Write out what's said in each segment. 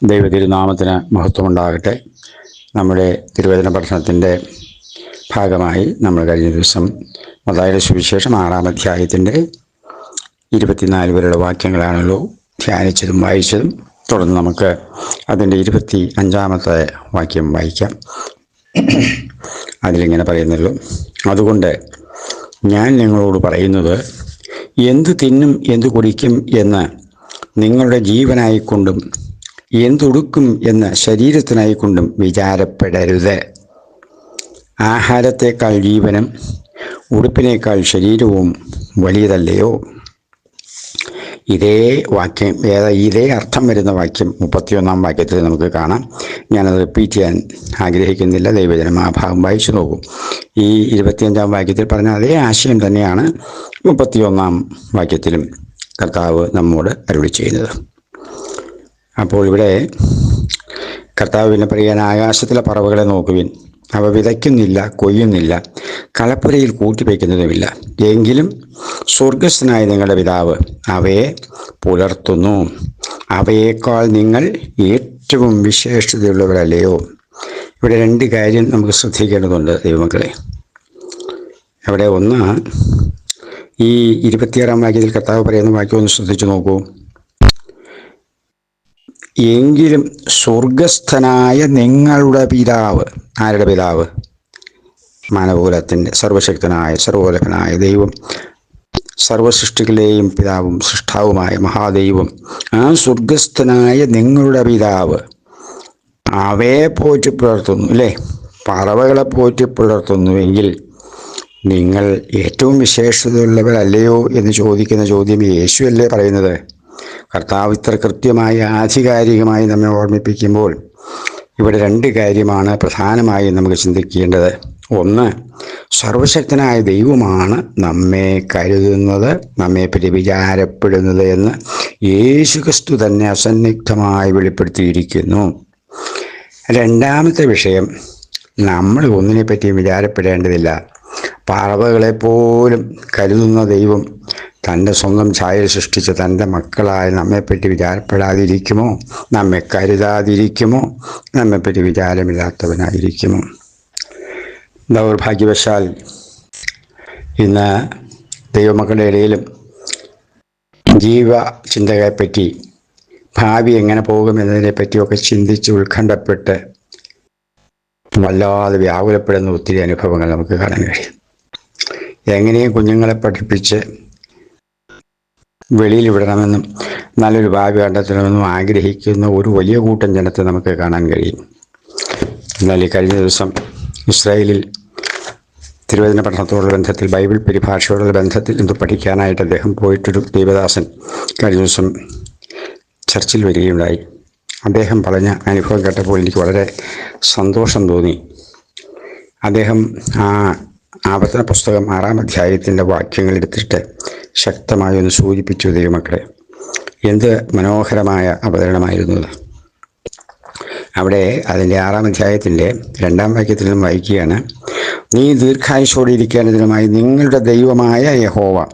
ദൈവതിരുനാമത്തിന് മഹത്വമുണ്ടാകട്ടെ. നമ്മുടെ തിരുവചന പഠനത്തിൻ്റെ ഭാഗമായി നമ്മൾ കഴിഞ്ഞ ദിവസം മത്തായിയുടെ സുവിശേഷം 6-ാം അധ്യായത്തിൻ്റെ 24 വരെയുള്ള വാക്യങ്ങളാണല്ലോ ധ്യാനിച്ചതും വായിച്ചതും. തുടർന്ന് നമുക്ക് അതിൻ്റെ 25-ാമത്തെ വാക്യം വായിക്കാം. അതിലിങ്ങനെ പറയുന്നല്ലോ: അതുകൊണ്ട് ഞാൻ നിങ്ങളോട് പറയുന്നത്, എന്ത് തിന്നും എന്ത് കുടിക്കും എന്ന് നിങ്ങളുടെ ജീവനായിക്കൊണ്ടും എന്തുടുക്കും എന്ന് ശരീരത്തിനായിക്കൊണ്ടും വിചാരപ്പെടരുത്. ആഹാരത്തേക്കാൾ ജീവനും ഉടുപ്പിനേക്കാൾ ശരീരവും വലിയതല്ലയോ? ഇതേ അർത്ഥം വരുന്ന വാക്യം 31-ാം വാക്യത്തിൽ നമുക്ക് കാണാം. ഞാനത് റിപ്പീറ്റ് ചെയ്യാൻ ആഗ്രഹിക്കുന്നില്ല. ദൈവജനം ആ ഭാഗം വായിച്ചു നോക്കും. ഈ 25-ാം വാക്യത്തിൽ പറഞ്ഞ അതേ ആശയം തന്നെയാണ് 31-ാം വാക്യത്തിലും കർത്താവ് നമ്മോട് അരുളി ചെയ്യുന്നത്. അപ്പോൾ ഇവിടെ കർത്താവ് പിന്നെ പറയാൻ, ആകാശത്തിലെ പറവകളെ നോക്കുവിൻ, അവ വിതയ്ക്കുന്നില്ല, കൊയ്യുന്നില്ല, കളപ്പുരയിൽ കൂട്ടിവയ്ക്കുന്നതുമില്ല, എങ്കിലും സ്വർഗസ്ഥനായ നിങ്ങളുടെ പിതാവ് അവയെ പുലർത്തുന്നു. അവയേക്കാൾ നിങ്ങൾ ഏറ്റവും വിശേഷതയുള്ളവരല്ലയോ? ഇവിടെ 2 കാര്യം നമുക്ക് ശ്രദ്ധിക്കേണ്ടതുണ്ട് ദൈവമക്കളെ. അവിടെ ഒന്ന്, ഈ 26-ാം വാക്യത്തിൽ കർത്താവ് പറയുന്ന വാക്യം ഒന്ന് ശ്രദ്ധിച്ചു നോക്കൂ. എങ്കിലും സ്വർഗസ്ഥനായ നിങ്ങളുടെ പിതാവ്. ആരുടെ പിതാവ്? മാനവകുലത്തിൻ്റെ സർവശക്തനായ സർവോലകനായ ദൈവം, സർവസൃഷ്ടികളെയും പിതാവും സൃഷ്ടാവുമായ മഹാദൈവം. ആ സ്വർഗസ്ഥനായ നിങ്ങളുടെ പിതാവ് അവയെ പോറ്റി പുലർത്തുന്നു, അല്ലേ? പറവകളെ പോറ്റി പുലർത്തുന്നുവെങ്കിൽ നിങ്ങൾ ഏറ്റവും വിശേഷതയുള്ളവരല്ലയോ എന്ന് ചോദിക്കുന്ന ചോദ്യം യേശു അല്ലേ പറയുന്നത്? കർത്താവ് ഇത്ര കൃത്യമായി ആധികാരികമായി നമ്മെ ഓർമ്മിപ്പിക്കുമ്പോൾ ഇവിടെ 2 കാര്യമാണ് പ്രധാനമായും നമുക്ക് ചിന്തിക്കേണ്ടത്. ഒന്ന്, സർവശക്തനായ ദൈവമാണ് നമ്മെ കരുതുന്നത്, നമ്മെപ്പറ്റി വിചാരപ്പെടുന്നത് എന്ന് യേശുക്രിസ്തു തന്നെ അസന്നിഗ്ധമായി വെളിപ്പെടുത്തിയിരിക്കുന്നു. 2-ാമത്തെ വിഷയം, നമ്മൾ ഒന്നിനെപ്പറ്റിയും വിചാരപ്പെടേണ്ടതില്ല. പറവകളെപ്പോലും കരുതുന്ന ദൈവം തൻ്റെ സ്വന്തം ഛായയിൽ സൃഷ്ടിച്ച തൻ്റെ മക്കളായ നമ്മെപ്പറ്റി വിചാരപ്പെടാതിരിക്കുമോ? നമ്മെ കരുതാതിരിക്കുമോ? നമ്മെപ്പറ്റി വിചാരമില്ലാത്തവനായിരിക്കുമോ? ദൗർഭാഗ്യവശാൽ ഇന്ന് ദൈവമക്കളുടെ ഇടയിലും ജീവചിന്തകളെപ്പറ്റി, ഭാവി എങ്ങനെ പോകുമെന്നതിനെപ്പറ്റിയൊക്കെ ചിന്തിച്ച് ഉത്കണ്ഠപ്പെട്ട് വല്ലാതെ വ്യാകുലപ്പെടുന്ന ഒത്തിരി അനുഭവങ്ങൾ നമുക്ക് കാണാൻ കഴിയും. എങ്ങനെയും കുഞ്ഞുങ്ങളെ പഠിപ്പിച്ച് വെളിയിൽ വിടണമെന്നും നല്ലൊരു ഭാവി കണ്ടെത്തണമെന്നും ആഗ്രഹിക്കുന്ന ഒരു വലിയ കൂട്ടം ജനത്തെ നമുക്ക് കാണാൻ കഴിയും. എന്നാൽ ഈ കഴിഞ്ഞ ദിവസം ഇസ്രായേലിൽ തിരുവചന പഠനത്തോടുള്ള ബന്ധത്തിൽ, ബൈബിൾ പരിഭാഷയോടുള്ള ബന്ധത്തിൽ ഇത് പഠിക്കാനായിട്ട് അദ്ദേഹം പോയിട്ടൊരു ദൈവദാസൻ കഴിഞ്ഞ ദിവസം ചർച്ചിൽ വരികയുണ്ടായി. അദ്ദേഹം പറഞ്ഞ അനുഭവം കേട്ടപ്പോൾ എനിക്ക് വളരെ സന്തോഷം തോന്നി. അദ്ദേഹം ആവർത്തന പുസ്തകം 6-ാം അധ്യായത്തിൻ്റെ വാക്യങ്ങൾ എടുത്തിട്ട് ശക്തമായി ഒന്ന് സൂചിപ്പിച്ചു. ദൈവമക്കളെ, എന്ത് മനോഹരമായ അവതരണമായിരുന്നു അത്! അവിടെ അതിൻ്റെ 6-ാം അധ്യായത്തിൻ്റെ 2-ാം വാക്യത്തിൽ നിന്നും വായിക്കുകയാണ്: നീ ദീർഘായുസ്സോടെ ഇരിക്കേണ്ടതിനുമായി നിങ്ങളുടെ ദൈവമായ യഹോവ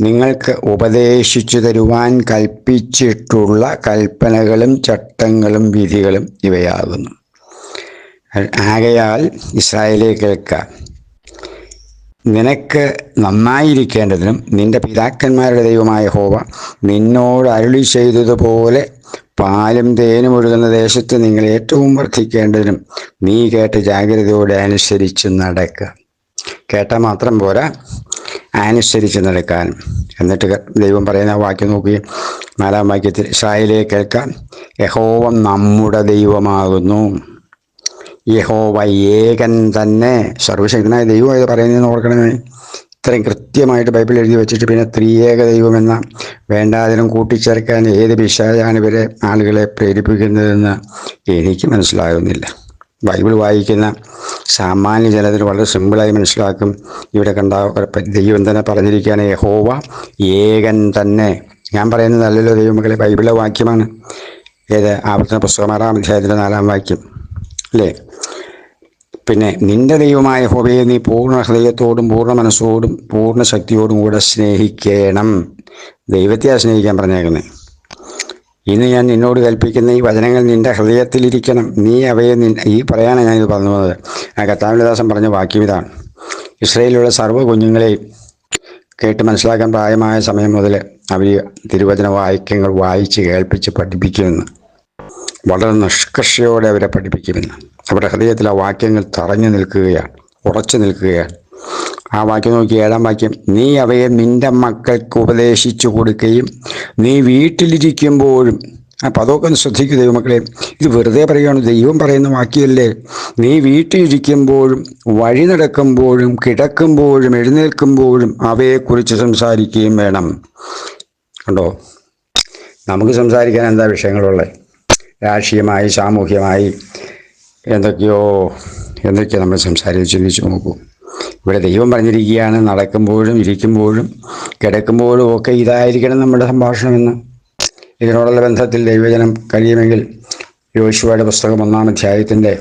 നിങ്ങൾക്ക് ഉപദേശിച്ചു തരുവാൻ കൽപ്പിച്ചിട്ടുള്ള കൽപ്പനകളും ചട്ടങ്ങളും വിധികളും ഇവയാകുന്നു. ആകയാൽ ഇസ്രായേലേ കേൾക്ക, നിനക്ക് നന്നായിരിക്കേണ്ടതിനും നിന്റെ പിതാക്കന്മാരുടെ ദൈവമായ യഹോവ നിന്നോട് അരുളി ചെയ്തതുപോലെ പാലും തേനും ഒഴുകുന്ന ദേശത്ത് നിങ്ങൾ ഏറ്റവും വർദ്ധിക്കേണ്ടതിനും നീ കേട്ട് ജാഗ്രതയോടെ അനുസരിച്ച് നടക്കുക. കേട്ടാൽ മാത്രം പോരാ, അനുസരിച്ച് നടക്കാനും. എന്നിട്ട് ദൈവം പറയുന്ന വാക്യം നോക്കി, 4-ാം വാക്യത്തിൽ: ഇസ്രായേലേ കേൾക്ക, യഹോവ നമ്മുടെ ദൈവമാകുന്നു. യഹോവ ഏകൻ തന്നെ. സർവശക്തനായ ദൈവം ഇത് പറയുന്നതെന്ന് ഓർക്കണമേ. ഇത്രയും കൃത്യമായിട്ട് ബൈബിൾ എഴുതി വെച്ചിട്ട് പിന്നെ ത്രിയേക ദൈവമെന്ന വേണ്ടാതിനും കൂട്ടിച്ചേർക്കാൻ ഏത് പിശാചാണ് ഇവരെ ആളുകളെ പ്രേരിപ്പിക്കുന്നതെന്ന് എനിക്ക് മനസ്സിലാകുന്നില്ല. ബൈബിൾ വായിക്കുന്ന സാമാന്യ ജനത്തിന് വളരെ സിമ്പിളായി മനസ്സിലാക്കും. ഇവിടെ കണ്ട ദൈവം തന്നെ പറഞ്ഞിരിക്കുകയാണ്, യഹോവ ഏകൻ തന്നെ. ഞാൻ പറയുന്നതല്ലല്ലോ ദൈവമക്കളെ, ബൈബിളിലെ വാക്യമാണ്. ആവർത്തന പുസ്തകം 6-ാം അധ്യായത്തിൻ്റെ 4-ാം വാക്യം, അല്ലേ? പിന്നെ നിന്റെ ദൈവമായ യഹോവയെ നീ പൂർണ്ണ ഹൃദയത്തോടും പൂർണ്ണ മനസ്സോടും പൂർണ്ണ ശക്തിയോടും കൂടെ സ്നേഹിക്കണം. ദൈവത്തെയാണ് സ്നേഹിക്കാൻ പറഞ്ഞേക്കുന്നത്. ഇന്ന് ഞാൻ നിന്നോട് കൽപ്പിക്കുന്ന ഈ വചനങ്ങൾ നിന്റെ ഹൃദയത്തിലിരിക്കണം. നീ അവയെ ഈ പറയാനാണ് ഞാനിത് പറഞ്ഞത്. ആ കർത്താവിന്റെ പറഞ്ഞ വാക്യം ഇതാണ്: ഇസ്രായേലിലുള്ള സർവ്വ കുഞ്ഞുങ്ങളെയും കേട്ട് മനസ്സിലാക്കാൻ പ്രായമായ സമയം മുതൽ അവർ തിരുവചന വാക്യങ്ങൾ വായിച്ച് കേൾപ്പിച്ച് പഠിപ്പിക്കുമെന്ന്. വളരെ നിഷ്കർഷയോടെ അവരെ പഠിപ്പിക്കുമെന്ന്. അവരുടെ ഹൃദയത്തിൽ ആ വാക്യങ്ങൾ തറഞ്ഞു നിൽക്കുകയാണ്, ഉറച്ചു നിൽക്കുകയാണ്. ആ വാക്യം നോക്കി, 7-ാം വാക്യം: നീ അവയെ നിന്റെ മക്കൾക്ക് ഉപദേശിച്ചു കൊടുക്കുകയും നീ വീട്ടിലിരിക്കുമ്പോഴും. അപ്പം അതൊക്കെ ഒന്ന് ശ്രദ്ധിക്കുക ദൈവമക്കളെ. ഇത് വെറുതെ പറയുകയാണ്, ദൈവം പറയുന്ന വാക്യമല്ലേ. നീ വീട്ടിലിരിക്കുമ്പോഴും വഴി നടക്കുമ്പോഴും കിടക്കുമ്പോഴും എഴുന്നേൽക്കുമ്പോഴും അവയെക്കുറിച്ച് സംസാരിക്കുകയും വേണം. കണ്ടോ, നമുക്ക് സംസാരിക്കാൻ എന്താ വിഷയങ്ങളുള്ളത്? രാഷ്ട്രീയമായി, സാമൂഹ്യമായി എന്തൊക്കെയോ നമ്മൾ സംസാരിച്ച് ചിന്തിച്ച് നോക്കൂ. ഇവിടെ ദൈവം പറഞ്ഞിരിക്കുകയാണ്, നടക്കുമ്പോഴും ഇരിക്കുമ്പോഴും കിടക്കുമ്പോഴും ഒക്കെ ഇതായിരിക്കണം നമ്മുടെ സംഭാഷണമെന്ന്. ഇതിനോടുള്ള ബന്ധത്തിൽ ദൈവജനം കഴിയുമെങ്കിൽ യോശുവയുടെ പുസ്തകം 1-ാം അധ്യായത്തിൻ്റെ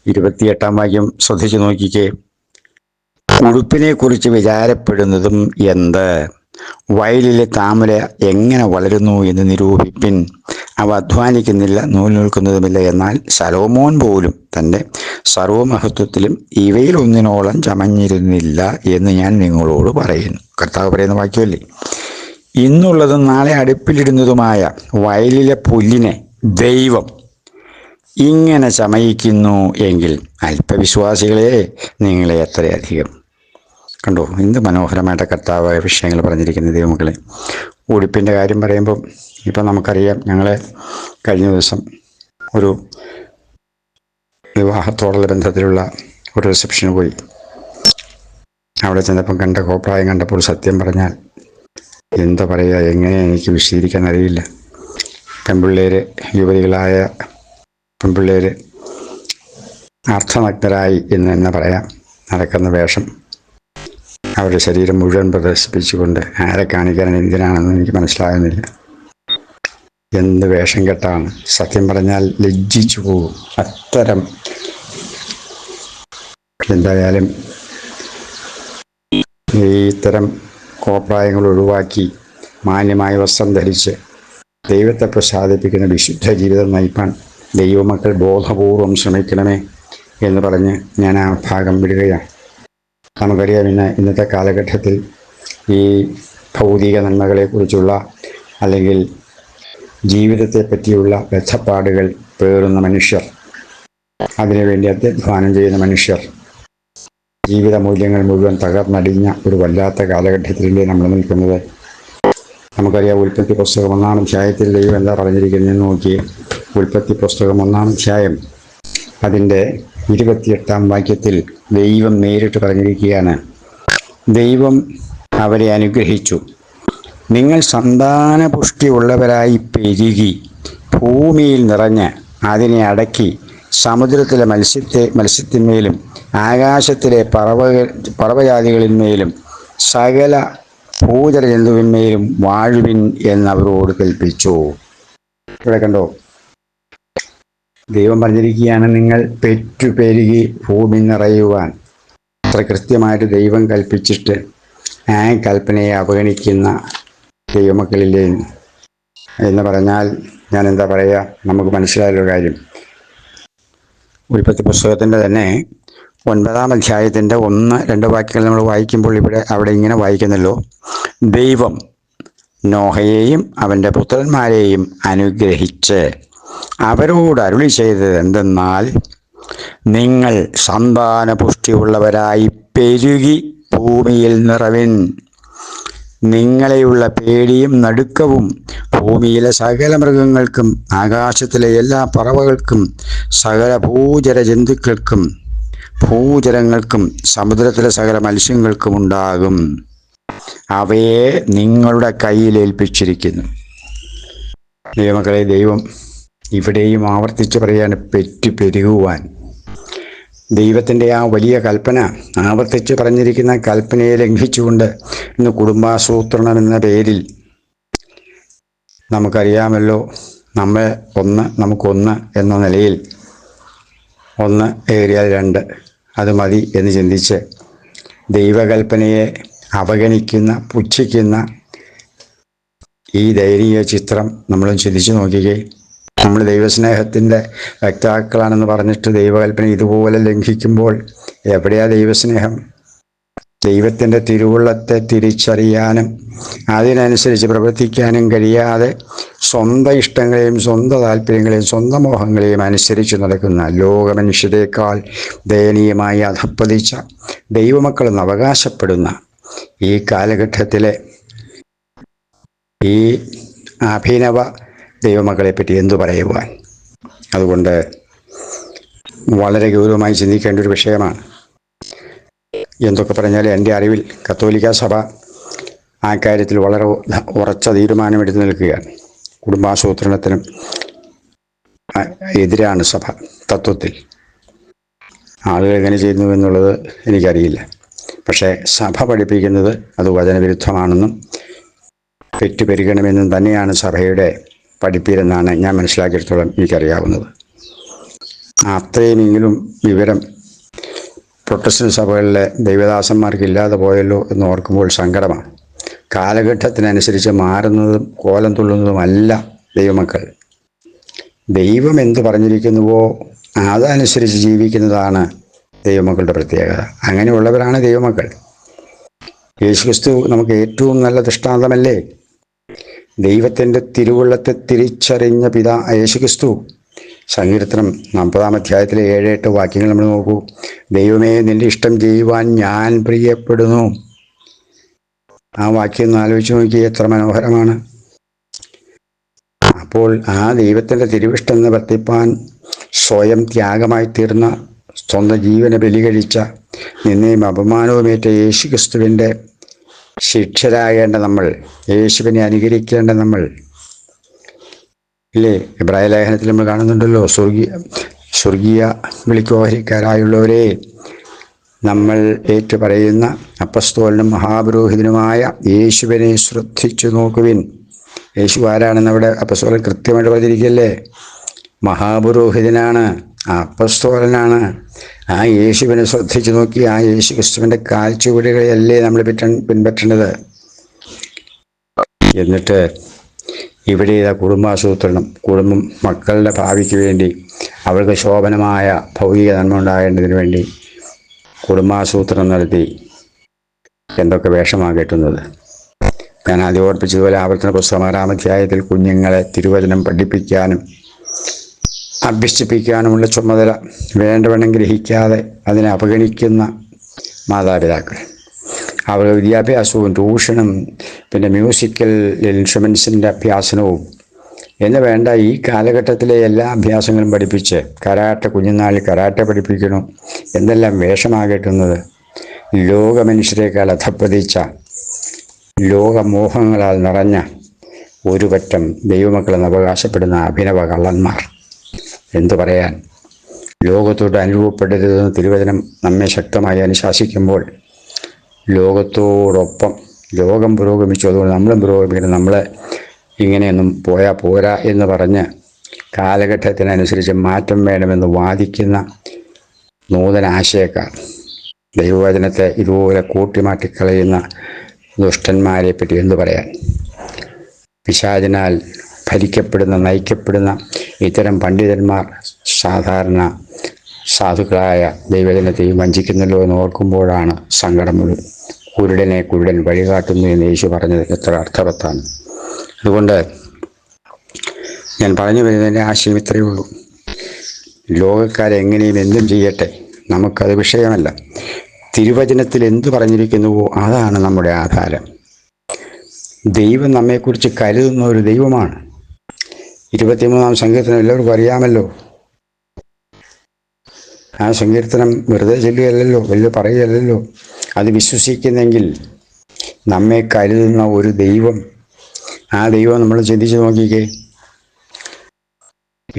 28-ാം വാക്യം ശ്രദ്ധിച്ചു നോക്കിക്കേ. ഉടുപ്പിനെ കുറിച്ച് വിചാരപ്പെടുന്നതും എന്ത്? വയലിലെ താമര എങ്ങനെ വളരുന്നു എന്ന് നിരൂപിപ്പിൻ. അവ അധ്വാനിക്കുന്നില്ല, നൂൽ നിൽക്കുന്നതുമില്ല. എന്നാൽ ശലോമോൻ പോലും തൻ്റെ സർവമഹത്വത്തിലും ഇവയിലൊന്നിനോളം ചമഞ്ഞിരുന്നില്ല എന്ന് ഞാൻ നിങ്ങളോട് പറയുന്നു. കർത്താവ് പറയുന്ന വാക്യമല്ലേ. ഇന്നുള്ളതും നാളെ അടുപ്പിലിടുന്നതുമായ വയലിലെ പുല്ലിനെ ദൈവം ഇങ്ങനെ ചമയിക്കുന്നു എങ്കിൽ അല്പവിശ്വാസികളെ നിങ്ങളെ എത്രയധികം. കണ്ടോ, എന്ത് മനോഹരമായിട്ട് കർത്താവായ വിഷയങ്ങൾ പറഞ്ഞിരിക്കുന്ന ദൈവമക്കളെ. ഉടുപ്പിൻ്റെ കാര്യം പറയുമ്പം ഇപ്പം നമുക്കറിയാം, ഞങ്ങൾ കഴിഞ്ഞ ദിവസം ഒരു വിവാഹത്തോടുള്ള ബന്ധത്തിലുള്ള ഒരു റിസപ്ഷന് പോയി. അവിടെ ചെന്നപ്പം കണ്ട കോപ്രായം കണ്ടപ്പോൾ സത്യം പറഞ്ഞാൽ എന്താ പറയുക, എങ്ങനെ എനിക്ക് വിശദീകരിക്കാൻ അറിയില്ല. പെൺപിള്ളേർ, യുവതികളായ പെൺപിള്ളേർ അർത്ഥനഗ്നരായി എന്ന് തന്നെ പറയാം നടക്കുന്ന വേഷം, അവരുടെ ശരീരം മുഴുവൻ പ്രദർശിപ്പിച്ചുകൊണ്ട് ആരെ കാണിക്കാനും എന്തിനാണെന്ന് എനിക്ക് മനസ്സിലാകുന്നില്ല. എന്ത് വേഷം കെട്ടാണ്! സത്യം പറഞ്ഞാൽ ലജ്ജിച്ചു പോകും അത്തരം. എന്തായാലും ഇത്തരം കോപ്രായങ്ങൾ ഒഴിവാക്കി മാന്യമായ വസ്ത്രം ധരിച്ച് ദൈവത്തെ പ്രസാദിപ്പിക്കുന്ന വിശുദ്ധ ജീവിതം നയിപ്പാൻ ദൈവമക്കൾ ബോധപൂർവം ശ്രമിക്കണമേ എന്ന് പറഞ്ഞ് ഞാൻ ആ ഭാഗം വിടുകയാണ്. നമുക്കറിയാം, ഇന്നത്തെ കാലഘട്ടത്തിൽ ഈ ഭൗതിക നന്മകളെക്കുറിച്ചുള്ള അല്ലെങ്കിൽ ജീവിതത്തെ പറ്റിയുള്ള ബദ്ധപ്പാടുകൾ പേറുന്ന മനുഷ്യർ, അതിനുവേണ്ടി അധ്വാനം ചെയ്യുന്ന മനുഷ്യർ, ജീവിത മൂല്യങ്ങൾ മുഴുവൻ തകർന്നടിഞ്ഞ ഒരു വല്ലാത്ത കാലഘട്ടത്തിലല്ലേ നമ്മൾ നിൽക്കുന്നത്. നമുക്കറിയാം, ഉൽപ്പത്തി പുസ്തകം 1-ാം അധ്യായത്തിൽ ദൈവം എന്താ പറഞ്ഞിരിക്കുന്നതെന്ന് നോക്കി. ഉൽപ്പത്തി പുസ്തകം 1-ാം അധ്യായം അതിൻ്റെ 28-ാം വാക്യത്തിൽ ദൈവം നേരിട്ട് പറഞ്ഞിരിക്കുകയാണ്. ദൈവം അവരെ അനുഗ്രഹിച്ചു. നിങ്ങൾ സന്താനപുഷ്ടിയുള്ളവരായി പെരുകി ഭൂമിയിൽ നിറഞ്ഞ് അതിനെ അടക്കി സമുദ്രത്തിലെ മത്സ്യത്തിന്മേലും ആകാശത്തിലെ പറവജാതികളിന്മേലും സകല ഭൂചര ജന്തുവിന്മേലും വാഴുവിൻ എന്നവരോട് കൽപ്പിച്ചു. ഇവിടെ കണ്ടോ, ദൈവം പറഞ്ഞിരിക്കുകയാണ്, നിങ്ങൾ പെരുകി ഭൂമി നിറയുവാൻ. അത്ര കൃത്യമായിട്ട് ദൈവം കൽപ്പിച്ചിട്ട് ആ കൽപ്പനയെ അവഗണിക്കുന്ന ദൈവമക്കളില്ലേ എന്ന് പറഞ്ഞാൽ ഞാൻ എന്താ പറയുക, നമുക്ക് മനസ്സിലായൊരു കാര്യം. ഉൽപ്പത്തി പുസ്തകത്തിൻ്റെ തന്നെ 9-ാം അധ്യായത്തിൻ്റെ 1-2 വാക്യങ്ങൾ നമ്മൾ വായിക്കുമ്പോൾ അവിടെ ഇങ്ങനെ വായിക്കുന്നല്ലോ: ദൈവം നോഹയെയും അവൻ്റെ പുത്രന്മാരെയും അനുഗ്രഹിച്ച് അവരോട് അരുളി ചെയ്തത് എന്തെന്നാൽ, നിങ്ങൾ സന്താനപുഷ്ടിയുള്ളവരായി പെരുകി ഭൂമിയിൽ നിറവിൻ. നിങ്ങളെയുള്ള പേടിയും നടുക്കവും ഭൂമിയിലെ സകല മൃഗങ്ങൾക്കും ആകാശത്തിലെ എല്ലാ പറവകൾക്കും സകല ഭൂചര ജന്തുക്കൾക്കും ഭൂചരങ്ങൾക്കും സമുദ്രത്തിലെ സകല മത്സ്യങ്ങൾക്കും ഉണ്ടാകും. അവയെ നിങ്ങളുടെ കയ്യിൽ ഏൽപ്പിച്ചിരിക്കുന്നു. ദൈവമക്കളെ, ദൈവം ഇവിടെയും ആവർത്തിച്ച് പറയാണ്, പെരുകുവാൻ. ദൈവത്തിൻ്റെ ആ വലിയ കൽപ്പന, ആവർത്തിച്ച് പറഞ്ഞിരിക്കുന്ന കൽപ്പനയെ ലംഘിച്ചുകൊണ്ട് ഇന്ന് കുടുംബാസൂത്രണം എന്ന പേരിൽ നമുക്കറിയാമല്ലോ, നമുക്കൊന്ന് എന്ന നിലയിൽ 1 ഏറിയാൽ 2 അത് മതി എന്ന് ചിന്തിച്ച് ദൈവകൽപ്പനയെ അവഗണിക്കുന്ന, പുച്ഛിക്കുന്ന ഈ ദയനീയ ചിത്രം നമ്മളും ചിന്തിച്ചു നോക്കിക്കേ. നമ്മൾ ദൈവസ്നേഹത്തിൻ്റെ വക്താക്കളാണെന്ന് പറഞ്ഞിട്ട് ദൈവകൽപ്പന ഇതുപോലെ ലംഘിക്കുമ്പോൾ എവിടെയാ ദൈവസ്നേഹം? ദൈവത്തിൻ്റെ തിരുവുള്ളത്തെ തിരിച്ചറിയാനും അതിനനുസരിച്ച് പ്രവർത്തിക്കാനും കഴിയാതെ സ്വന്തം ഇഷ്ടങ്ങളെയും സ്വന്തം താല്പര്യങ്ങളെയും സ്വന്തം മോഹങ്ങളെയും അനുസരിച്ച് നടക്കുന്ന ലോകമനുഷ്യരെക്കാൾ ദയനീയമായി അധപ്പതിച്ച ദൈവമക്കളെന്ന് അവകാശപ്പെടുന്ന ഈ കാലഘട്ടത്തിലെ ഈ അഭിനവ ദൈവമക്കളെപ്പറ്റി എന്തു പറയുവാൻ? അതുകൊണ്ട് വളരെ ഗൗരവമായി ചിന്തിക്കേണ്ട ഒരു വിഷയമാണ്. എന്തൊക്കെ പറഞ്ഞാൽ എൻ്റെ അറിവിൽ കത്തോലിക്ക സഭ ആ കാര്യത്തിൽ വളരെ ഉറച്ച തീരുമാനമെടുത്ത് നിൽക്കുകയാണ്. കുടുംബാസൂത്രണത്തിനും എതിരാണ് സഭ തത്വത്തിൽ. ആളുകൾ എങ്ങനെ ചെയ്യുന്നു എന്നുള്ളത് എനിക്കറിയില്ല. പക്ഷേ സഭ പഠിപ്പിക്കുന്നത് അത് വചനവിരുദ്ധമാണെന്നും പെറ്റുപെരുകണമെന്നും തന്നെയാണ് സഭയുടെ പഠിപ്പീരെന്നാണ് ഞാൻ മനസ്സിലാക്കിയിടത്തോളം എനിക്കറിയാവുന്നത്. അത്രയുമെങ്കിലും വിവരം പ്രൊട്ടസ്റ്റന്റ് സഭകളിലെ ദൈവദാസന്മാർക്ക് ഇല്ലാതെ പോയല്ലോ എന്ന് ഓർക്കുമ്പോൾ സങ്കടമാണ്. കാലഘട്ടത്തിനനുസരിച്ച് മാറുന്നതും കോലം തുള്ളുന്നതുമല്ല ദൈവമക്കൾ. ദൈവം എന്ത് പറഞ്ഞിരിക്കുന്നുവോ അതനുസരിച്ച് ജീവിക്കുന്നതാണ് ദൈവമക്കളുടെ പ്രത്യേകത. അങ്ങനെയുള്ളവരാണ് ദൈവമക്കൾ. യേശുക്രിസ്തു നമുക്ക് ഏറ്റവും നല്ല ദൃഷ്ടാന്തമല്ലേ? ദൈവത്തിൻ്റെ തിരുവുള്ളത്തെ തിരിച്ചറിഞ്ഞ യേശുക്രിസ്തു. സങ്കീർത്തനം 40-ാം അധ്യായത്തിലെ 7-8 വാക്യങ്ങൾ നമ്മൾ നോക്കൂ. ദൈവമേ, നിന്റെ ഇഷ്ടം ചെയ്യുവാൻ ഞാൻ പ്രിയപ്പെടുന്നു. ആ വാക്യം ഒന്ന് ആലോചിച്ച് നോക്കി, എത്ര മനോഹരമാണ്. അപ്പോൾ ആ ദൈവത്തിൻ്റെ തിരുവിഷ്ടം നിവർത്തിപ്പാൻ സ്വയം ത്യാഗമായി തീർന്ന, സ്വന്തം ജീവനെ ബലികഴിച്ച, നിന്നെയും അപമാനവുമേറ്റ യേശുക്രിസ്തുവിൻ്റെ ശിഷ്യരാകേണ്ട നമ്മൾ, യേശുവിനെ അനുകരിക്കേണ്ട നമ്മൾ ഇല്ലേ? ഇബ്രായ ലേഖനത്തിൽ നമ്മൾ കാണുന്നുണ്ടല്ലോ, സ്വർഗീയ വിളിക്കോഹരിക്കാരായുള്ളവരെ, നമ്മൾ ഏറ്റുപറയുന്ന അപ്പസ്തോലനും മഹാപുരോഹിതനുമായ യേശുവിനെ ശ്രദ്ധിച്ചു നോക്കുവിൻ. യേശു ആരാണെന്ന് അവിടെ അപ്പസ്തോലൻ കൃത്യമായിട്ട് പറഞ്ഞിരിക്കുകയല്ലേ? മഹാപുരോഹിതനാണ്, അപ്പസ്തോലനാണ്. ആ യേശുവിനെ ശ്രദ്ധിച്ചു നോക്കി ആ യേശു ക്രിസ്തുവിൻ്റെ കാൽച്ചുവടുകളെയല്ലേ നമ്മൾ പിൻപറ്റേണ്ടത്. എന്നിട്ട് ഇവിടെ കുടുംബാസൂത്രണം, മക്കളുടെ ഭാവിക്ക് വേണ്ടി, അവർക്ക് ശോഭനമായ ഭൗതിക നന്മ ഉണ്ടാകേണ്ടതിന് വേണ്ടി കുടുംബാസൂത്രണം നടത്തി എന്തൊക്കെ വേഷമാണ് കെട്ടുന്നത്. ഞാൻ ആദ്യം ഓർപ്പിച്ചതുപോലെ ആവർത്തന പുസ്തകം 6-ാം അധ്യായത്തിൽ കുഞ്ഞുങ്ങളെ തിരുവചനം പഠിപ്പിക്കാനും അഭ്യസിപ്പിക്കാനുമുള്ള ചുമതല വേണ്ടവണ്ണം ഗ്രഹിക്കാതെ അതിനെ അവഗണിക്കുന്ന മാതാപിതാക്കൾ, അവരുടെ വിദ്യാഭ്യാസവും ട്യൂഷനും പിന്നെ മ്യൂസിക്കൽ ഇൻസ്ട്രുമെൻസിൻ്റെ അഭ്യാസനവും എന്ന് വേണ്ട ഈ കാലഘട്ടത്തിലെ എല്ലാ അഭ്യാസങ്ങളും പഠിപ്പിച്ച് കുഞ്ഞുനാളിൽ കരാട്ടെ പഠിപ്പിക്കണം എന്തെല്ലാം വേഷമാകെട്ടുന്നത്. ലോകമനുഷ്യരെക്കാൾ അധപ്പതിച്ച, ലോകമോഹങ്ങളാൽ നിറഞ്ഞ ഒരു പറ്റം ദൈവമക്കളെന്ന് അവകാശപ്പെടുന്ന അഭിനവ കള്ളന്മാർ. എന്തു പറയാൻ? ലോകത്തോട് അനുഭവപ്പെടരുതെന്ന് തിരുവചനം നമ്മെ ശക്തമായി അനുശാസിക്കുമ്പോൾ ലോകത്തോടൊപ്പം ലോകം പുരോഗമിച്ചു, അതുകൊണ്ട് നമ്മളും പുരോഗമിക്കണം. നമ്മൾ ഇങ്ങനെയൊന്നും പോയാൽ പോരാ എന്ന് പറഞ്ഞ് കാലഘട്ടത്തിനനുസരിച്ച് മാറ്റം വേണമെന്ന് വാദിക്കുന്ന നൂതന ആശയക്കാർ, ദൈവവചനത്തെ ഇതുപോലെ കൂട്ടിമാറ്റിക്കളയുന്ന ദുഷ്ടന്മാരെ പറ്റി എന്തു പറയാൻ? പിശാചിനാൽ ഭരിക്കപ്പെടുന്ന, നയിക്കപ്പെടുന്ന ഇത്തരം പണ്ഡിതന്മാർ സാധാരണ സാധുക്കളായ ദൈവജനത്തെയും വഞ്ചിക്കുന്നല്ലോ എന്ന് ഓർക്കുമ്പോഴാണ് സങ്കടം മുഴുവൻ. കുരുടൻ വഴികാട്ടുന്നു എന്ന് യേശു പറഞ്ഞത് എത്ര അർത്ഥവത്താണ്. അതുകൊണ്ട് ഞാൻ പറഞ്ഞു വരുന്നതിൻ്റെ ആശയം ഇത്രയേ ഉള്ളൂ. ലോകക്കാരെങ്ങനെയും എന്തും ചെയ്യട്ടെ, നമുക്കത് വിഷയമല്ല. തിരുവചനത്തിൽ എന്തു പറഞ്ഞിരിക്കുന്നുവോ അതാണ് നമ്മുടെ ആധാരം. ദൈവം നമ്മെക്കുറിച്ച് കരുതുന്ന ഒരു ദൈവമാണ്. 23-ാം സങ്കീർത്തനം എല്ലാവർക്കും അറിയാമല്ലോ. ആ സങ്കീർത്തനം വെറുതെ ചൊല്ലുകയല്ലോ, വലിയ പറയുകയല്ലോ. അത് വിശ്വസിക്കുന്നെങ്കിൽ നമ്മെ കരുതുന്ന ഒരു ദൈവം, ആ ദൈവം നമ്മൾ ചിന്തിച്ച് നോക്കിക്കേ.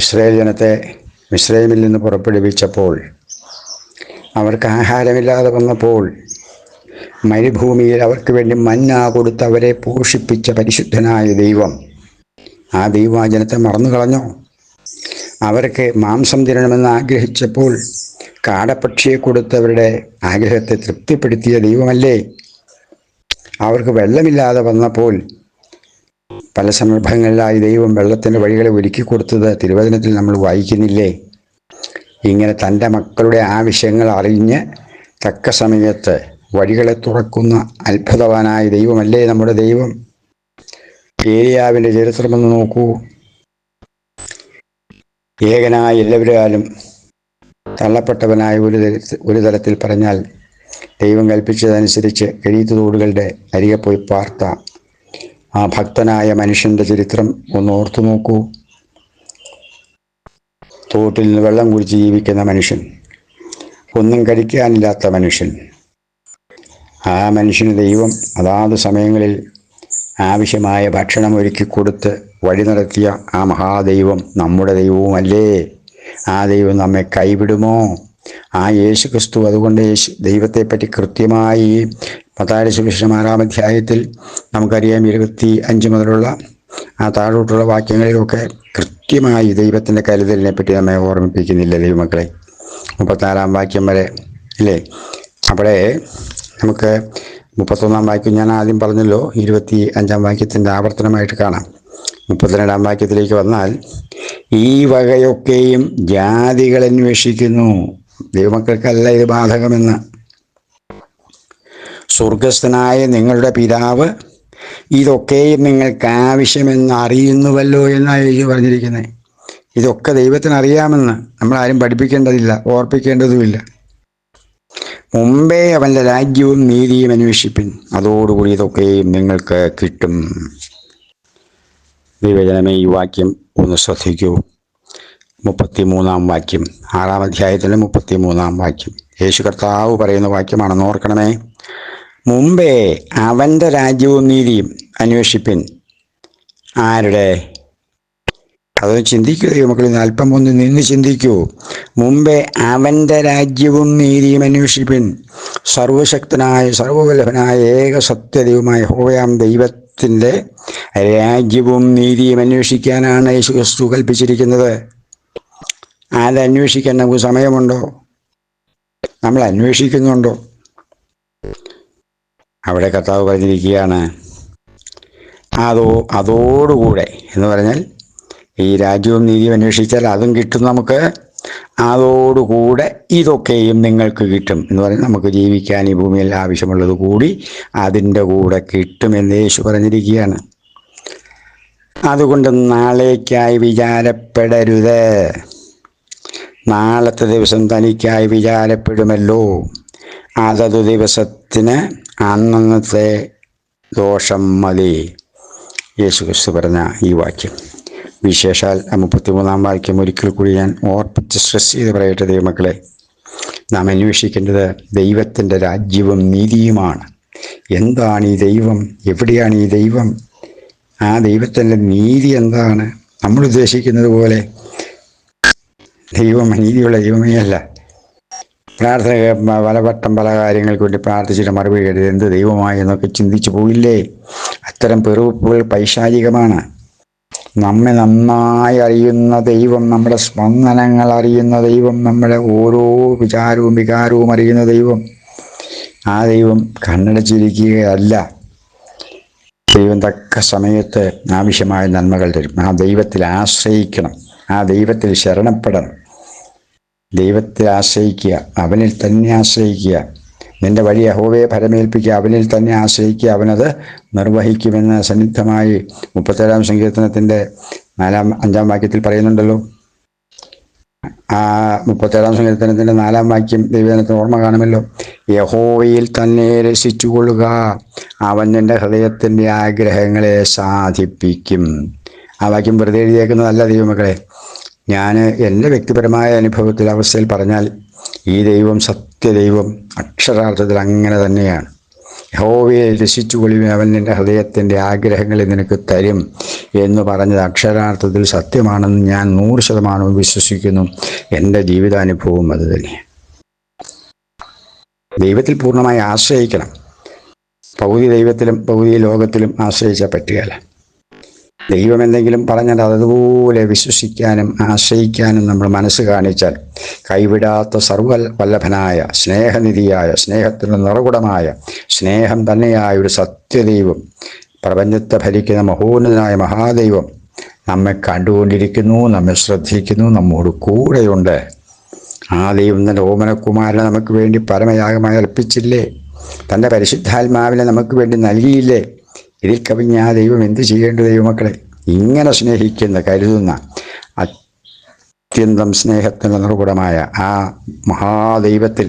ഇസ്രായേൽ ജനത്തെ മിസ്രൈമിൽ നിന്ന് പുറപ്പെടുവിച്ചപ്പോൾ, അവർക്ക് ആഹാരമില്ലാതെ വന്നപ്പോൾ മരുഭൂമിയിൽ അവർക്ക് വേണ്ടി മന്ന കൊടുത്ത് അവരെ പോഷിപ്പിച്ച പരിശുദ്ധനായ ദൈവം, ആ ദൈവം ആ ജനത്തെ മറന്നു കളഞ്ഞോ? അവർക്ക് മാംസം തിന്നണമെന്ന് ആഗ്രഹിച്ചപ്പോൾ കാടപ്പക്ഷിയെ കൊടുത്തവരുടെ ആഗ്രഹത്തെ തൃപ്തിപ്പെടുത്തിയ ദൈവമല്ലേ? അവർക്ക് വെള്ളമില്ലാതെ വന്നപ്പോൾ പല സന്ദർഭങ്ങളിലായി ദൈവം വെള്ളത്തിൻ്റെ വഴികളെ ഒരുക്കി കൊടുത്തത് തിരുവചനത്തിൽ നമ്മൾ വായിക്കുന്നില്ലേ? ഇങ്ങനെ തൻ്റെ മക്കളുടെ ആവശ്യങ്ങൾ അറിഞ്ഞ് തക്ക സമയത്ത് വഴികളെ തുറക്കുന്ന അത്ഭുതവാനായ ദൈവമല്ലേ നമ്മുടെ ദൈവം? ഏലിയാവിൻ്റെ ചരിത്രമൊന്ന് നോക്കൂ. ഏകനായ എല്ലാവരാലും തള്ളപ്പെട്ടവനായ ഒരു തരത്തിൽ പറഞ്ഞാൽ ദൈവം കൽപ്പിച്ചതനുസരിച്ച് എഴുത്തുതോടുകളുടെ അരികെ പോയി പാർത്ത ആ ഭക്തനായ മനുഷ്യൻ്റെ ചരിത്രം ഒന്ന് ഓർത്തു നോക്കൂ. തോട്ടിൽ നിന്ന് വെള്ളം കുടിച്ച് ജീവിക്കുന്ന മനുഷ്യൻ, ഒന്നും കഴിക്കാനില്ലാത്ത മനുഷ്യൻ. ആ മനുഷ്യന് ദൈവം അതാത് സമയങ്ങളിൽ ആവശ്യമായ ഭക്ഷണം ഒരുക്കി കൊടുത്ത് വഴി നടത്തിയ ആ മഹാദൈവം നമ്മുടെ ദൈവവുമല്ലേ? ആ ദൈവം നമ്മെ കൈവിടുമോ? ആ യേശു ക്രിസ്തു അതുകൊണ്ട് ദൈവത്തെപ്പറ്റി കൃത്യമായി മത്തായിയുടെ സുവിശേഷം 6-ാം അധ്യായത്തിൽ നമുക്കറിയാം, 25 മുതലുള്ള ആ താഴോട്ടുള്ള വാക്യങ്ങളിലൊക്കെ കൃത്യമായി ദൈവത്തിൻ്റെ കരുതലിനെ പറ്റി നമ്മെ ഓർമ്മിപ്പിക്കുന്നില്ല ദൈവമക്കളെ? 34-ാം വാക്യം വരെ അല്ലേ? അവിടെ നമുക്ക് 31-ാം വാക്യം ഞാൻ ആദ്യം പറഞ്ഞല്ലോ, 25-ാം വാക്യത്തിൻ്റെ ആവർത്തനമായിട്ട് കാണാം. 32-ാം വാക്യത്തിലേക്ക് വന്നാൽ, ഈ വകയൊക്കെയും ജാതികൾ അന്വേഷിക്കുന്നു. ദൈവമക്കൾക്കല്ല ഇത് ബാധകമെന്ന്. സ്വർഗസ്ഥനായ നിങ്ങളുടെ പിതാവ് ഇതൊക്കെയും നിങ്ങൾക്ക് ആവശ്യമെന്ന് അറിയുന്നുവല്ലോ എന്നാണ് യേശു പറഞ്ഞിരിക്കുന്നത്. ഇതൊക്കെ ദൈവത്തിന് അറിയാമെന്ന് നമ്മളാരും പഠിപ്പിക്കേണ്ടതില്ല, ഓർപ്പിക്കേണ്ടതുമില്ല. മുമ്പേ അവൻ്റെ രാജ്യവും നീതിയും അന്വേഷിപ്പിൻ, അതോടുകൂടി ഇതൊക്കെയും നിങ്ങൾക്ക് കിട്ടും. ദൈവജനമേ, ഈ വാക്യം ഒന്ന് ശ്രദ്ധിക്കൂ. 33-ാം വാക്യം, 6-ാം അധ്യായത്തിലെ 33-ാം വാക്യം യേശു കർത്താവ് പറയുന്ന വാക്യമാണെന്ന് ഓർക്കണമേ. മുമ്പേ അവൻ്റെ രാജ്യവും നീതിയും അന്വേഷിപ്പിൻ. ആരുടെ? അത് ചിന്തിക്കൂ മക്കൾ, അല്പം ഒന്ന് നിന്ന് ചിന്തിക്കൂ. മുമ്പേ അവൻ്റെ രാജ്യവും നീതിയും അന്വേഷിപ്പിൻ. സർവശക്തനായ സർവവല്ലഭനായ ഏക സത്യദൈവമായ യഹോവയാം ദൈവത്തിൻ്റെ രാജ്യവും നീതിയും അന്വേഷിക്കാനാണ് യേശു ക്രിസ്തു കൽപ്പിച്ചിരിക്കുന്നത്. അതന്വേഷിക്കാൻ നമുക്ക് സമയമുണ്ടോ? നമ്മൾ അന്വേഷിക്കുന്നുണ്ടോ? അവിടെ കർത്താവ് പറഞ്ഞിരിക്കുകയാണ്, അതോടുകൂടെ എന്ന് പറഞ്ഞാൽ ഈ രാജ്യവും നീതിയും അന്വേഷിച്ചാൽ അതും കിട്ടും നമുക്ക്. അതോടുകൂടെ ഇതൊക്കെയും നിങ്ങൾക്ക് കിട്ടും എന്ന് പറഞ്ഞാൽ നമുക്ക് ജീവിക്കാൻ ഈ ഭൂമിയിൽ ആവശ്യമുള്ളത് കൂടി അതിൻ്റെ കൂടെ കിട്ടുമെന്ന് യേശു പറഞ്ഞിരിക്കുകയാണ്. അതുകൊണ്ട് നാളേക്കായി വിചാരപ്പെടരുത്. നാളത്തെ ദിവസം തനിക്കായി വിചാരപ്പെടുമല്ലോ. അതത് ദിവസത്തിന് അന്നത്തെ ദോഷം മതി. യേശു ക്രിസ്തു പറഞ്ഞ ഈ വാക്യം, വിശേഷാൽ 33-ാം വാക്യം ഒരിക്കൽ കൂടി ഞാൻ ഓർപ്പിച്ച് സ്ട്രെസ് ചെയ്ത് പറയട്ടെ ദൈവമക്കളെ. നാം അന്വേഷിക്കേണ്ടത് ദൈവത്തിൻ്റെ രാജ്യവും നീതിയുമാണ്. എന്താണ് ഈ ദൈവം? എവിടെയാണ് ഈ ദൈവം? ആ ദൈവത്തിൻ്റെ നീതി എന്താണ്? നമ്മൾ ഉദ്ദേശിക്കുന്നത് പോലെ ദൈവം നീതിയുള്ള ദൈവമേ അല്ല. പ്രാർത്ഥന പലവട്ടം പല കാര്യങ്ങൾക്ക് വേണ്ടി പ്രാർത്ഥിച്ചിട്ട് മറുപടി കേട്ടത് എന്ത് ദൈവമായി എന്നൊക്കെ ചിന്തിച്ചു പോയില്ലേ? അത്തരം പെറുപ്പുകൾ പൈശാചികമാണ്. നമ്മെ നന്നായി അറിയുന്ന ദൈവം, നമ്മുടെ സ്പന്ദനങ്ങൾ അറിയുന്ന ദൈവം, നമ്മുടെ ഓരോ വിചാരവും വികാരവും അറിയുന്ന ദൈവം, ആ ദൈവം കണ്ണടച്ചിരിക്കുകയല്ല. ദൈവം തക്ക സമയത്ത് ആവശ്യമായ നന്മകൾ തരും. ആ ദൈവത്തിൽ ആശ്രയിക്കണം, ആ ദൈവത്തിൽ ശരണപ്പെടണം. ദൈവത്തെ ആശ്രയിക്കുക, അവനിൽ തന്നെ ആശ്രയിക്കുക. നിന്റെ വഴി യഹോവയെ ഭരമേൽപ്പിക്കുക, അവനിൽ തന്നെ ആശ്രയിക്കുക, അവനത് നിർവഹിക്കുമെന്ന് സന്നിഗ്ധമായി 37-ാം സങ്കീർത്തനത്തിൻ്റെ 5-ാം വാക്യത്തിൽ പറയുന്നുണ്ടല്ലോ. ആ 37-ാം സങ്കീർത്തനത്തിൻ്റെ 4-ാം വാക്യം ദൈവജനത്തിന് ഓർമ്മ കാണുമല്ലോ. യഹോവയിൽ തന്നെ രസിച്ചുകൊള്ളുക, അവൻ നിന്റെ ഹൃദയത്തിൻ്റെ ആഗ്രഹങ്ങളെ സാധിപ്പിക്കും. ആ വാക്യം വെറുതെ എഴുതിയേക്കുന്നതല്ല ദൈവമക്കളെ. ഞാൻ എൻ്റെ വ്യക്തിപരമായ അനുഭവത്തിൽ അവസ്ഥയിൽ പറഞ്ഞാൽ ഈ ദൈവം സത്യദൈവം അക്ഷരാർത്ഥത്തിൽ അങ്ങനെ തന്നെയാണ്. യഹോവയെ രസിച്ചുകൊള്ളുക, അവൻ നിൻ്റെ ഹൃദയത്തിൻ്റെ ആഗ്രഹങ്ങളെ നിനക്ക് തരും എന്ന് പറഞ്ഞത് അക്ഷരാർത്ഥത്തിൽ സത്യമാണെന്ന് ഞാൻ 100% വിശ്വസിക്കുന്നു. എൻ്റെ ജീവിതാനുഭവം അത് തന്നെ. ദൈവത്തിൽ പൂർണ്ണമായി ആശ്രയിക്കണം. പകുതി ദൈവത്തിലും പകുതി ലോകത്തിലും ആശ്രയിച്ചാൽ പറ്റുകയില്ല. ദൈവം എന്തെങ്കിലും പറഞ്ഞാൽ അതുപോലെ വിശ്വസിക്കാനും ആശ്രയിക്കാനും നമ്മൾ മനസ്സ് കാണിച്ചാൽ കൈവിടാത്ത സർവവല്ലഭനായ സ്നേഹനിധിയായ സ്നേഹത്തിൻ്റെ നിറകുടമായ സ്നേഹം തന്നെയായ ഒരു സത്യദൈവം പ്രപഞ്ചത്തെ ഭരിക്കുന്ന മഹോന്നതനായ മഹാദൈവം നമ്മെ കണ്ടുകൊണ്ടിരിക്കുന്നു, നമ്മെ ശ്രദ്ധിക്കുന്നു, നമ്മോട് കൂടെയുണ്ട്. ആ ദൈവം തൻ്റെ ഓമനകുമാരനെ നമുക്ക് വേണ്ടി പരമയാഗമായി അർപ്പിച്ചില്ലേ? തൻ്റെ പരിശുദ്ധാത്മാവിനെ നമുക്ക് വേണ്ടി നൽകിയില്ലേ? ഇതിൽ കവിഞ്ഞ ആ ദൈവം എന്ത് ചെയ്യേണ്ട ദൈവമക്കളെ? ഇങ്ങനെ സ്നേഹിക്കുന്ന, കരുതുന്ന, അത്യന്തം സ്നേഹത്തിൻ്റെ നിർഗുണമായ ആ മഹാദൈവത്തിൽ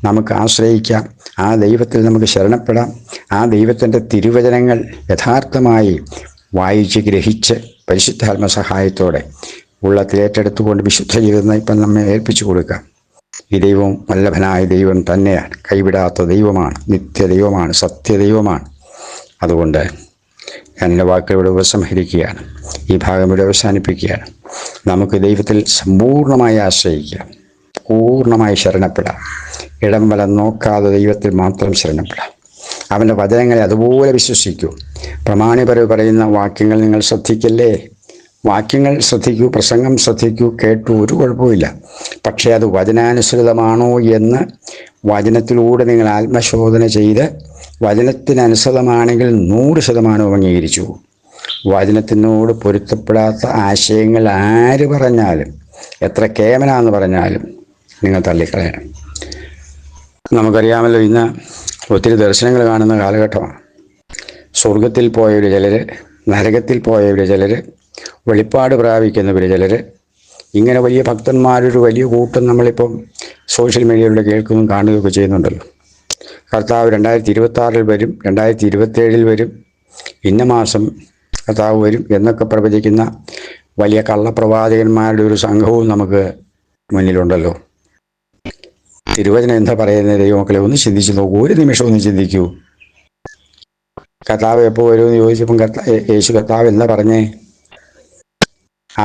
നമുക്ക് ആശ്രയിക്കാം. ആ ദൈവത്തിൽ നമുക്ക് ശരണപ്പെടാം. ആ ദൈവത്തിൻ്റെ തിരുവചനങ്ങൾ യഥാർത്ഥമായി വായിച്ച് ഗ്രഹിച്ച് പരിശുദ്ധാത്മ സഹായത്തോടെ ഉള്ളത്തിൽ ഏറ്റെടുത്തുകൊണ്ട് വിശുദ്ധ ജീവിതം ഇപ്പം നമ്മെ ഏൽപ്പിച്ചു കൊടുക്കാം. ഈ ദൈവം വല്ലഭനായ ദൈവം തന്നെയാണ്. കൈവിടാത്ത ദൈവമാണ്, നിത്യദൈവമാണ്, സത്യദൈവമാണ്. അതുകൊണ്ട് ഞാൻ എൻ്റെ വാക്കുകളിവിടെ ഉപസംഹരിക്കുകയാണ്. ഈ ഭാഗം ഇവിടെ അവസാനിപ്പിക്കുകയാണ്. നമുക്ക് ദൈവത്തിൽ സമ്പൂർണ്ണമായി ആശ്രയിക്കാം, പൂർണ്ണമായി ശരണപ്പെടാം. ഇടം വലം നോക്കാതെ ദൈവത്തിൽ മാത്രം ശരണപ്പെടാം. അവൻ്റെ വചനങ്ങളെ അതുപോലെ വിശ്വസിക്കൂ. പ്രമാണിപരവ് പറയുന്ന വാക്യങ്ങൾ നിങ്ങൾ ശ്രദ്ധിക്കല്ലേ? വാക്യങ്ങൾ ശ്രദ്ധിക്കൂ, പ്രസംഗം ശ്രദ്ധിക്കൂ, കേട്ടു, ഒരു കുഴപ്പമില്ല. പക്ഷേ അത് വചനാനുസൃതമാണോ എന്ന് വചനത്തിലൂടെ നിങ്ങൾ ആത്മശോധന ചെയ്ത് വചനത്തിനനുസൃതമാണെങ്കിൽ 100% അംഗീകരിച്ചു. വചനത്തിനോട് പൊരുത്തപ്പെടാത്ത ആശയങ്ങൾ ആര് പറഞ്ഞാലും, എത്ര കേമനാന്ന് പറഞ്ഞാലും നിങ്ങൾ തള്ളിക്കളയണം. നമുക്കറിയാമല്ലോ, ഇന്ന് ഒത്തിരി ദർശനങ്ങൾ കാണുന്ന കാലഘട്ടമാണ്. സ്വർഗത്തിൽ പോയവർ ചിലർ, നരകത്തിൽ പോയവർ ചിലർ, വെളിപ്പാട് പ്രാപിക്കുന്നവർ ചിലർ, ഇങ്ങനെ വലിയ ഭക്തന്മാരൊരു വലിയ കൂട്ടം നമ്മളിപ്പം സോഷ്യൽ മീഡിയയിലൂടെ കേൾക്കുകയും കാണുകയൊക്കെ ചെയ്യുന്നുണ്ടല്ലോ. കർത്താവ് 2026 വരും, 2027 വരും, ഇന്ന മാസം കർത്താവ് വരും എന്നൊക്കെ പ്രവചിക്കുന്ന വലിയ കള്ളപ്രവാചകന്മാരുടെ ഒരു സംഘവും നമുക്ക് മുന്നിലുണ്ടല്ലോ. തിരുവചനം എന്താ പറയുന്നത് ദൈവമക്കളെ? ഒന്ന് ചിന്തിച്ചു നോക്കൂ, ഒരു നിമിഷം ഒന്ന് ചിന്തിക്കൂ. കർത്താവ് എപ്പോൾ വരുമെന്ന് ചോദിച്ചപ്പം യേശു കർത്താവ് എന്താ പറഞ്ഞേ?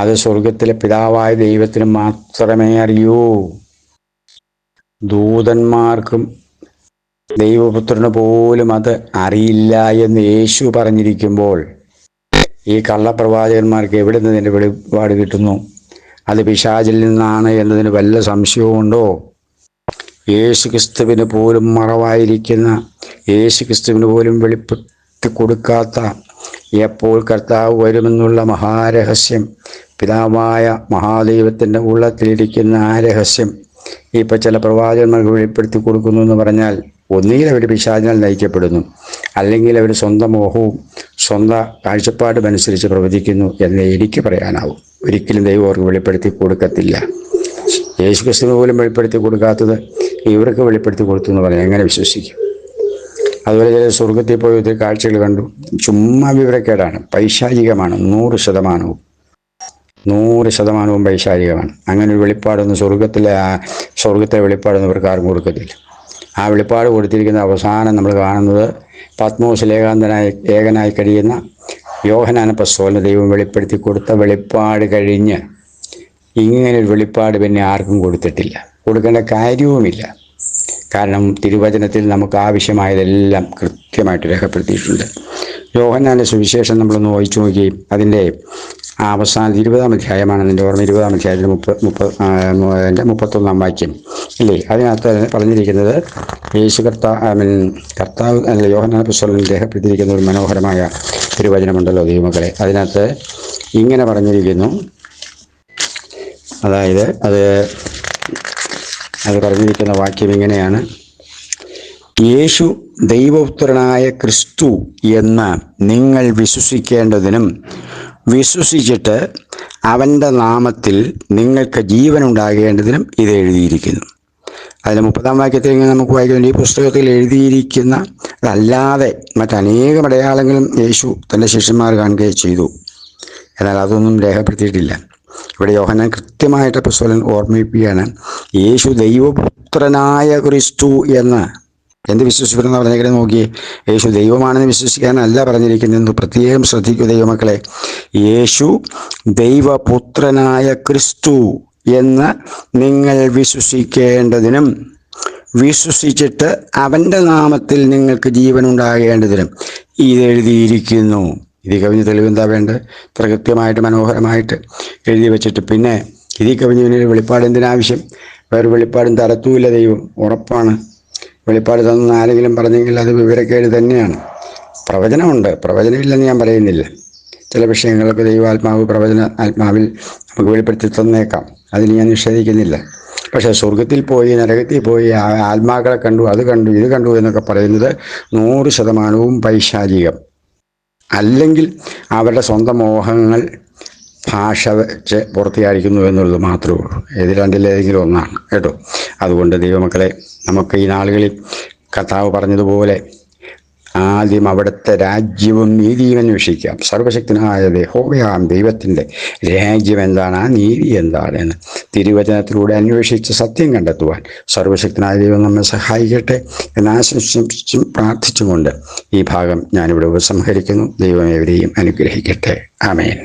അത് സ്വർഗത്തിലെ പിതാവായ ദൈവത്തിന് മാത്രമേ അറിയൂ, ദൂതന്മാർക്കും ദൈവപുത്രന് പോലും അത് അറിയില്ല എന്ന് യേശു പറഞ്ഞിരിക്കുമ്പോൾ ഈ കള്ളപ്രവാചകന്മാർക്ക് എവിടെ നിന്ന് ഇതിൻ്റെ വെളിപാട് കിട്ടുന്നു? അത് പിശാചിൽ നിന്നാണ് എന്നതിന് വല്ല സംശയവുമുണ്ടോ? യേശു ക്രിസ്തുവിന് പോലും മറവായിരിക്കുന്ന, യേശു ക്രിസ്തുവിന് പോലും വെളിപ്പെടുത്തി കൊടുക്കാത്ത എപ്പോൾ കർത്താവ് വരുമെന്നുള്ള മഹാരഹസ്യം, പിതാവായ മഹാദൈവത്തിൻ്റെ ഉള്ളത്തിലിരിക്കുന്ന ആ രഹസ്യം ഇപ്പം ചില പ്രവാചകന്മാർക്ക് വെളിപ്പെടുത്തി കൊടുക്കുന്നു എന്ന് പറഞ്ഞാൽ, ഒന്നുകിൽ അവർ പിശാചിനാൽ നയിക്കപ്പെടുന്നു, അല്ലെങ്കിൽ അവർ സ്വന്തം മോഹവും സ്വന്തം കാഴ്ചപ്പാടും അനുസരിച്ച് പ്രവചിക്കുന്നു എന്ന് എനിക്ക് പറയാനാവും. ഒരിക്കലും ദൈവം അവർക്ക് വെളിപ്പെടുത്തി കൊടുക്കത്തില്ല. യേശു ക്രിസ്തുവിന് പോലും വെളിപ്പെടുത്തി കൊടുക്കാത്തത് ഇവർക്ക് വെളിപ്പെടുത്തി കൊടുത്തു എന്ന് പറഞ്ഞാൽ എങ്ങനെ വിശ്വസിക്കും? അതുപോലെ ചില സ്വർഗത്തിൽ പോയി ഒത്തിരി കാഴ്ചകൾ കണ്ടു. ചുമ്മാ വിവരക്കേടാണ്, പൈശാചികമാണ്. 100% പൈശാചികമാണ്. അങ്ങനെ ഒരു വെളിപ്പാടൊന്നും സ്വർഗത്തെ വെളിപ്പാടൊന്നും ഇവർക്ക് ആർക്കും കൊടുക്കത്തില്ല. ആ വെളിപ്പാട് കൊടുത്തിരിക്കുന്ന അവസാനം നമ്മൾ കാണുന്നത് പത്മോസിൽ ഏകനായി കഴിയുന്ന യോഹന്നാൻ അപ്പോസ്തലന് ദൈവം വെളിപ്പെടുത്തി കൊടുത്ത വെളിപ്പാട് കഴിഞ്ഞ് ഇങ്ങനൊരു വെളിപ്പാട് പിന്നെ ആർക്കും കൊടുത്തിട്ടില്ല, കൊടുക്കേണ്ട കാര്യവുമില്ല. കാരണം തിരുവചനത്തിൽ നമുക്ക് ആവശ്യമായതെല്ലാം കൃത്യമായിട്ട് രേഖപ്പെടുത്തിയിട്ടുണ്ട്. യോഹന്നാൻ്റെ സുവിശേഷം നമ്മളൊന്ന് വായിച്ചു നോക്കി. അതിൻ്റെ അവസാനം 20-ാം അധ്യായമാണ് എൻ്റെ ഓർമ്മ. 20-ാം അധ്യായത്തിൽ 31-ാം വാക്യം ഇല്ലേ? അതിനകത്ത് പറഞ്ഞിരിക്കുന്നത് കർത്താവ് അല്ല, യോഹന്നാൻ അപ്പോസ്തലൻ രേഖപ്പെടുത്തിയിരിക്കുന്ന ഒരു മനോഹരമായ തിരുവചനമുണ്ടല്ലോ ദൈവമക്കളെ. അതിനകത്ത് ഇങ്ങനെ പറഞ്ഞിരിക്കുന്നു. അതായത് അത് പറഞ്ഞിരിക്കുന്ന വാക്യം ഇങ്ങനെയാണ്: യേശു ദൈവപുത്രനായ ക്രിസ്തു എന്ന് നിങ്ങൾ വിശ്വസിക്കേണ്ടതിനും വിശ്വസിച്ചിട്ട് അവൻ്റെ നാമത്തിൽ നിങ്ങൾക്ക് ജീവനുണ്ടാകേണ്ടതിനും ഇത് എഴുതിയിരിക്കുന്നു. അതിൽ 30-ാം വാക്യത്തിൽ ഇങ്ങനെ നമുക്ക് വായിക്കുന്നുണ്ട്: ഈ പുസ്തകത്തിൽ എഴുതിയിരിക്കുന്ന അതല്ലാതെ മറ്റനേകം അടയാളങ്ങളും യേശു തൻ്റെ ശിഷ്യന്മാർ കാണുകയും ചെയ്തു. എന്നാൽ അതൊന്നും രേഖപ്പെടുത്തിയിട്ടില്ല. ഇവിടെ യോഹന്നാൻ കൃത്യമായിട്ട് അപ്പോസ്തലൻ ഓർമ്മിപ്പിക്കുകയാണ്, യേശു ദൈവപുത്രനായ ക്രിസ്തു എന്ന്. എന്ത് വിശ്വസിക്കണമെന്ന് പറഞ്ഞേക്കുന്നത് നോക്കിയേ. യേശു ദൈവമാണെന്ന് വിശ്വസിക്കാനല്ല പറഞ്ഞിരിക്കുന്നത്. പ്രത്യേകം ശ്രദ്ധിക്കൂ ദൈവമക്കളെ. യേശു ദൈവപുത്രനായ ക്രിസ്തു എന്ന് നിങ്ങൾ വിശ്വസിക്കേണ്ടതിനും വിശ്വസിച്ചിട്ട് അവൻ്റെ നാമത്തിൽ നിങ്ങൾക്ക് ജീവനുണ്ടാകേണ്ടതിനും ഇതെഴുതിയിരിക്കുന്നു. ഇതിൽ കവിഞ്ഞ് തെളിവെന്താ വേണ്ടത്? ഇത്ര കൃത്യമായിട്ട് മനോഹരമായിട്ട് എഴുതി വെച്ചിട്ട് പിന്നെ ഇതിൽ കവിഞ്ഞതിനൊരു വെളിപ്പാട് എന്തിനാവശ്യം? വേറെ വെളിപ്പാടും തരത്തുമില്ല ദൈവം, ഉറപ്പാണ്. വെളിപ്പാട് തന്ന ആരെങ്കിലും പറഞ്ഞെങ്കിൽ അത് വിവരക്കേട് തന്നെയാണ്. പ്രവചനമുണ്ട്, പ്രവചനമില്ലെന്ന് ഞാൻ പറയുന്നില്ല. ചില വിഷയങ്ങൾക്ക് ദൈവാത്മാവ് ആത്മാവിൽ നമുക്ക് വെളിപ്പെടുത്തി തന്നേക്കാം, അതിന് ഞാൻ നിഷേധിക്കുന്നില്ല. പക്ഷേ സ്വർഗത്തിൽ പോയി നരകത്തിൽ പോയി ആത്മാക്കളെ കണ്ടു, അത് കണ്ടു, ഇത് കണ്ടു എന്നൊക്കെ പറയുന്നത് 100% പൈശാചികം. അല്ലെങ്കിൽ അവരുടെ സ്വന്തം മോഹങ്ങൾ ഭാഷ വെച്ച് പൂർത്തിയായിരിക്കുന്നു എന്നുള്ളത് മാത്രമേ ഉള്ളൂ. ഇത് രണ്ടിലേതെങ്കിലും ഒന്നാണ് കേട്ടോ. അതുകൊണ്ട് ദൈവമക്കളെ, നമുക്ക് ഈ നാളുകളിൽ കർത്താവ് പറഞ്ഞതുപോലെ ആദ്യം അവിടുത്തെ രാജ്യവും നീതിയും അന്വേഷിക്കാം. സർവശക്തനായ യഹോവയാം ദൈവത്തിൻ്റെ രാജ്യം എന്താണ്, ആ നീതി എന്താണ് എന്ന് തിരുവചനത്തിലൂടെ അന്വേഷിച്ച് സത്യം കണ്ടെത്തുവാൻ സർവശക്തനായ ദൈവം നമ്മെ സഹായിക്കട്ടെ എന്ന് ആശംസിച്ചും പ്രാർത്ഥിച്ചുകൊണ്ട് ഈ ഭാഗം ഞാനിവിടെ ഉപസംഹരിക്കുന്നു. ദൈവം എവരെയും അനുഗ്രഹിക്കട്ടെ. ആമേൻ.